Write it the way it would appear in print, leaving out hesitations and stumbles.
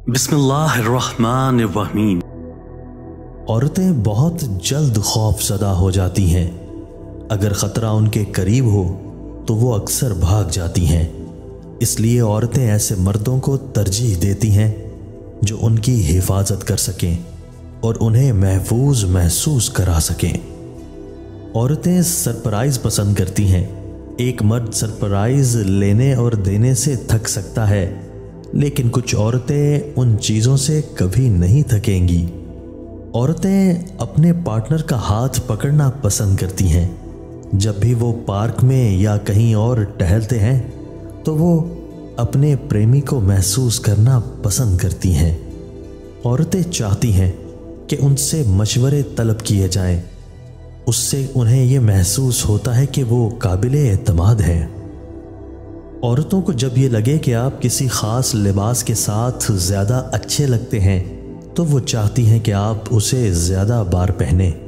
बिस्मिल्लाहिर्रहमानिर्रहीम। औरतें बहुत जल्द खौफज़दा हो जाती हैं। अगर ख़तरा उनके करीब हो तो वो अक्सर भाग जाती हैं। इसलिए औरतें ऐसे मर्दों को तरजीह देती हैं जो उनकी हिफाजत कर सकें और उन्हें महफूज महसूस करा सकें। औरतें सरप्राइज़ पसंद करती हैं। एक मर्द सरप्राइज़ लेने और देने से थक सकता है, लेकिन कुछ औरतें उन चीज़ों से कभी नहीं थकेंगी। औरतें अपने पार्टनर का हाथ पकड़ना पसंद करती हैं। जब भी वो पार्क में या कहीं और टहलते हैं तो वो अपने प्रेमी को महसूस करना पसंद करती हैं। औरतें चाहती हैं कि उनसे मशवरे तलब किए जाएं। उससे उन्हें ये महसूस होता है कि वो काबिले एतमाद है। औरतों को जब ये लगे कि आप किसी ख़ास लिबास के साथ ज़्यादा अच्छे लगते हैं तो वो चाहती हैं कि आप उसे ज़्यादा बार पहनें।